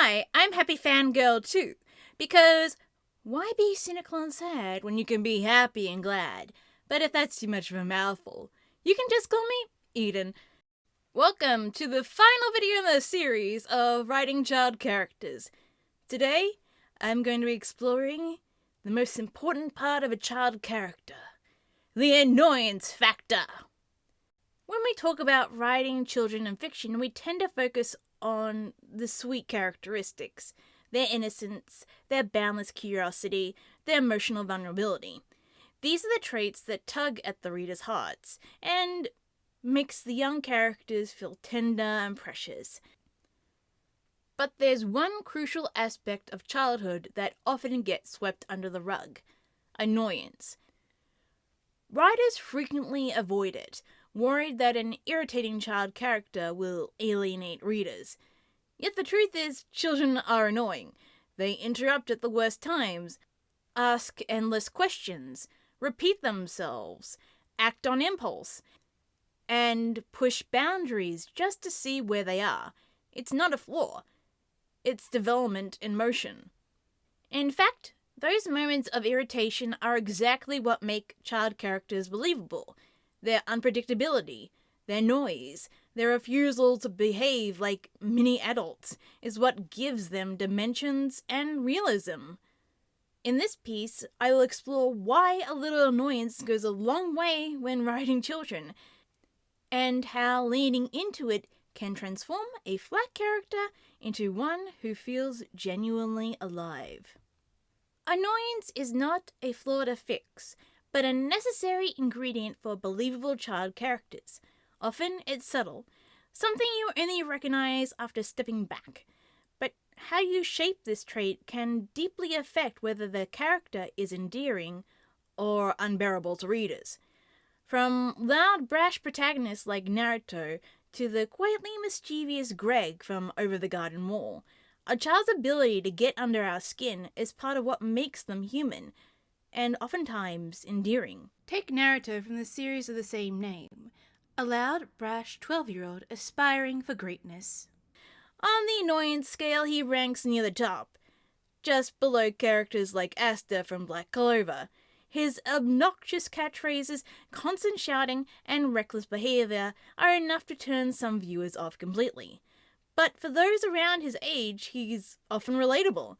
Hi, I'm Happy Fangirl too, because why be cynical and sad when you can be happy and glad? But if that's too much of a mouthful, you can just call me Eden. Welcome to the final video in the series of writing child characters. Today, I'm going to be exploring the most important part of a child character, the annoyance factor. When we talk about writing children in fiction, we tend to focus on the sweet characteristics, their innocence, their boundless curiosity, their emotional vulnerability. These are the traits that tug at the reader's hearts and makes the young characters feel tender and precious. But there's one crucial aspect of childhood that often gets swept under the rug: annoyance. Writers frequently avoid it, worried that an irritating child character will alienate readers. Yet the truth is, children are annoying. They interrupt at the worst times, ask endless questions, repeat themselves, act on impulse, and push boundaries just to see where they are. It's not a flaw. It's development in motion. In fact, those moments of irritation are exactly what make child characters believable. Their unpredictability, their noise, their refusal to behave like mini adults is what gives them dimensions and realism. In this piece, I will explore why a little annoyance goes a long way when writing children, and how leaning into it can transform a flat character into one who feels genuinely alive. Annoyance is not a flaw to fix, but a necessary ingredient for believable child characters. Often it's subtle, something you only recognize after stepping back. But how you shape this trait can deeply affect whether the character is endearing or unbearable to readers. From loud, brash protagonists like Naruto to the quietly mischievous Greg from Over the Garden Wall, a child's ability to get under our skin is part of what makes them human, and oftentimes endearing. Take Naruto from the series of the same name, a loud, brash 12-year-old aspiring for greatness. On the annoyance scale, he ranks near the top, just below characters like Asta from Black Clover. His obnoxious catchphrases, constant shouting, and reckless behavior are enough to turn some viewers off completely. But for those around his age, he's often relatable.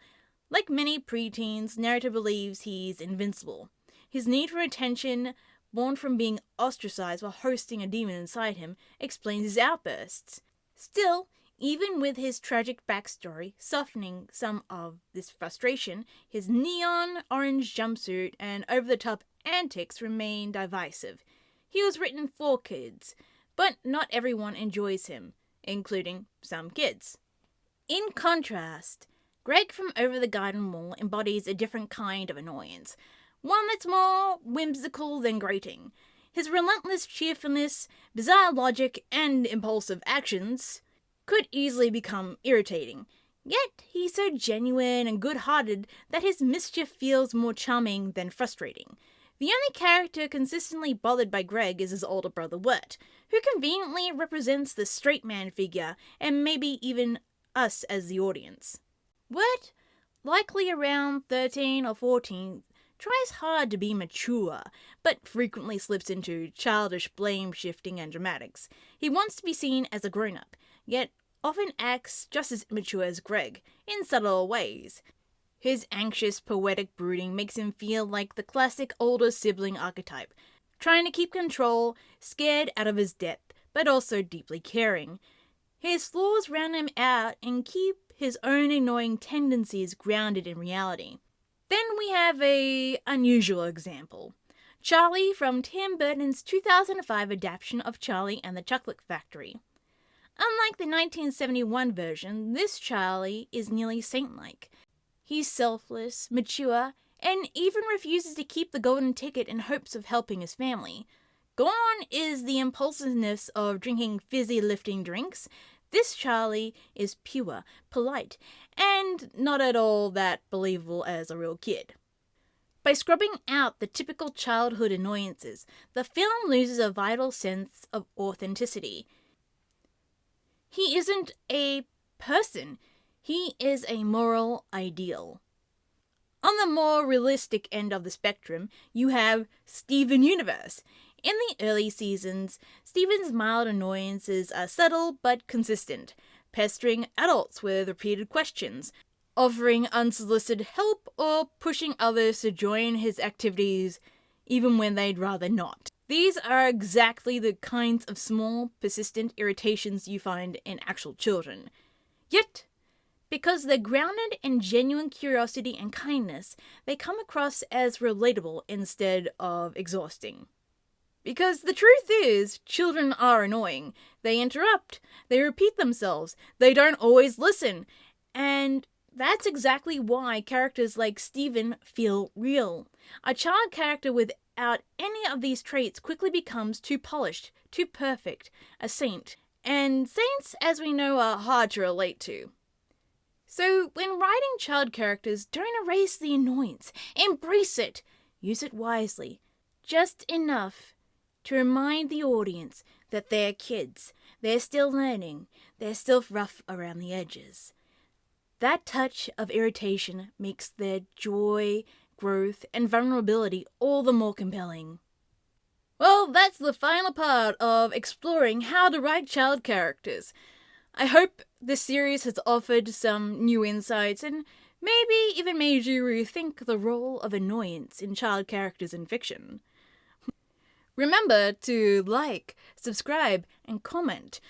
Like many preteens, Naruto believes he's invincible. His need for attention, born from being ostracized while hosting a demon inside him, explains his outbursts. Still, even with his tragic backstory softening some of this frustration, his neon orange jumpsuit and over-the-top antics remain divisive. He was written for kids, but not everyone enjoys him, including some kids. In contrast, Greg from Over the Garden Wall embodies a different kind of annoyance, one that's more whimsical than grating. His relentless cheerfulness, bizarre logic, and impulsive actions could easily become irritating. Yet he's so genuine and good-hearted that his mischief feels more charming than frustrating. The only character consistently bothered by Greg is his older brother Wirt, who conveniently represents the straight man figure and maybe even us as the audience. Wirt, likely around 13 or 14, tries hard to be mature, but frequently slips into childish blame-shifting and dramatics. He wants to be seen as a grown-up, yet often acts just as immature as Greg, in subtle ways. His anxious, poetic brooding makes him feel like the classic older sibling archetype, trying to keep control, scared out of his depth, but also deeply caring. His flaws round him out and keep his own annoying tendencies grounded in reality. Then we have an unusual example: Charlie from Tim Burton's 2005 adaptation of Charlie and the Chocolate Factory. Unlike the 1971 version, this Charlie is nearly saint-like. He's selfless, mature, and even refuses to keep the golden ticket in hopes of helping his family. Gone is the impulsiveness of drinking fizzy-lifting drinks. This Charlie is pure, polite, and not at all that believable as a real kid. By scrubbing out the typical childhood annoyances, the film loses a vital sense of authenticity. He isn't a person. He is a moral ideal. On the more realistic end of the spectrum, you have Steven Universe. In the early seasons, Steven's mild annoyances are subtle but consistent, pestering adults with repeated questions, offering unsolicited help, or pushing others to join his activities even when they'd rather not. These are exactly the kinds of small, persistent irritations you find in actual children. Yet, because they're grounded in genuine curiosity and kindness, they come across as relatable instead of exhausting. Because the truth is, children are annoying. They interrupt, they repeat themselves, they don't always listen, and that's exactly why characters like Steven feel real. A child character without any of these traits quickly becomes too polished, too perfect, a saint. And saints, as we know, are hard to relate to. So, when writing child characters, don't erase the annoyance. Embrace it. Use it wisely. Just enough to remind the audience that they're kids. They're still learning. They're still rough around the edges. That touch of irritation makes their joy, growth, and vulnerability all the more compelling. Well, that's the final part of exploring how to write child characters. I hope this series has offered some new insights and maybe even made you rethink the role of annoyance in child characters in fiction. Remember to like, subscribe, and comment.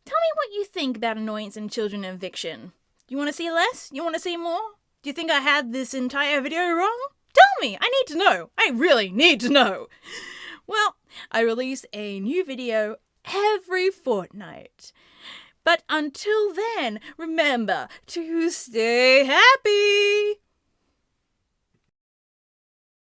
Tell me what you think about annoyance in children in fiction. You want to see less? You want to see more? Do you think I had this entire video wrong? Tell me! I need to know! I really need to know! Well, I release a new video every fortnight. But until then, remember to stay happy!